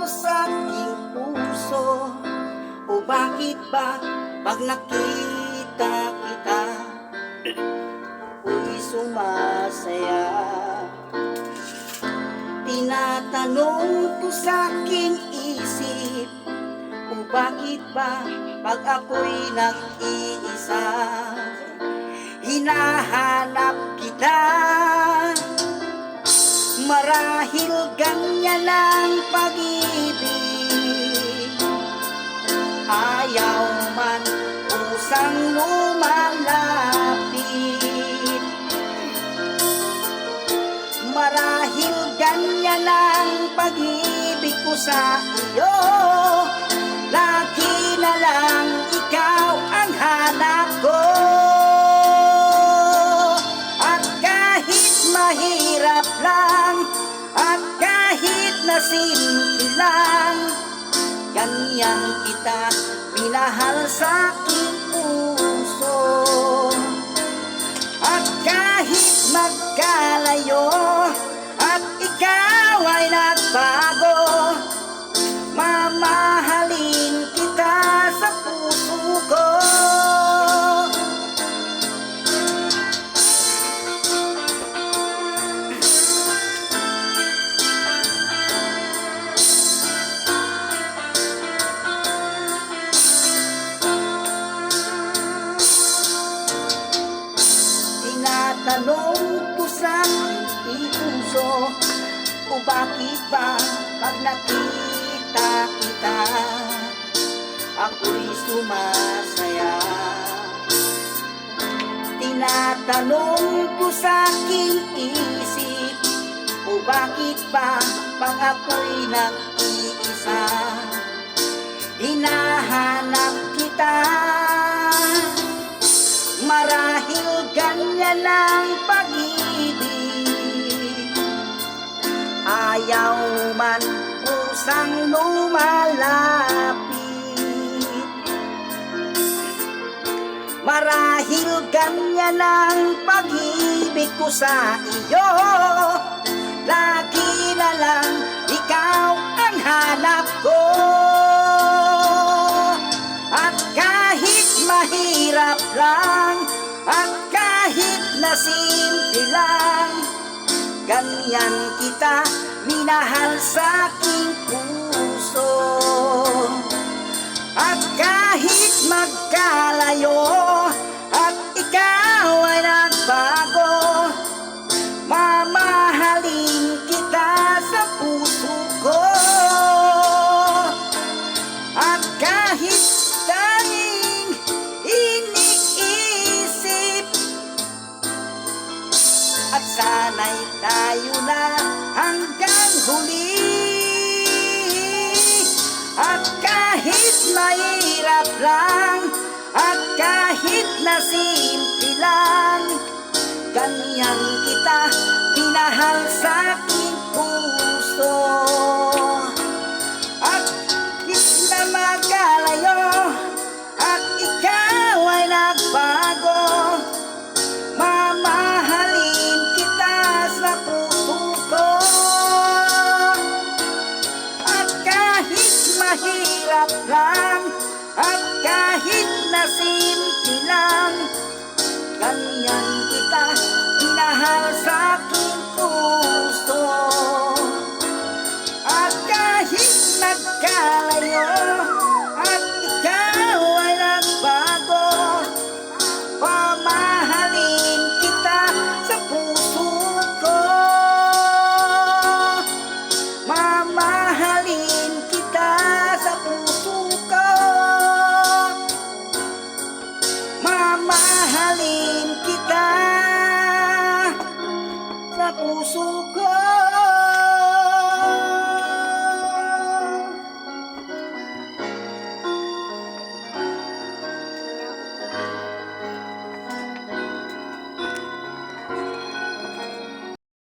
sa aking puso. O bakit ba pag nakita kita, ako'y sumasaya? Tinatanong ko sa aking isip, o bakit ba pag ako'y nag-iisa, hinahanap kita? Marahil ganyan ang pag-ibig, ayaw man kusang lumalapit. Marahil ganyan ang pag-ibig ko sa iyo, lagi na lang ikaw ang hanap ko. At kahit mahirap lang, at kahit na simple lang, ganyan kita minahal sa aking puso. At kahit magkalayo, at ikaw ay nagbago, mamahalin kita sa puso ko. Tinatanong ko sa aking puso, o bakit ba pag nakita kita, ako'y sumasaya? Tinatanong ko sa aking isip, o bakit ba pag ako'y nag-iisa, hinahanap kita? Marahil ganyan ang pag-ibig, ayaw man kusang lumalapit. Marahil ganyan ang pag-ibig ko sa iyo, lagi na lang ikaw ang hanap ko. At kahit mahirap lang, at kahit na simple lang, ganyan kita minahal sa aking puso. At kahit magkalayo, at ikaw ay nagbago, mamahalin kita sa puso ko. At kahit tanging iniisip, at sana'y tayo na hanggang huli. At kahit mahirap lang, at kahit na simple lang, ganyan kita minahal sa aking puso. At kahit na magkalayo, at ikaw ay nagbago, mamahalin kita sa puso ko. At kahit mahirap lang, at kahit na simple lang, ganyan kita minahal sa aking puso. At kahit nagkalayo, at ikaw ay nagbago, pamahalin kita sa puso ko. Mamahalin kita sa puso ko. Mamahalin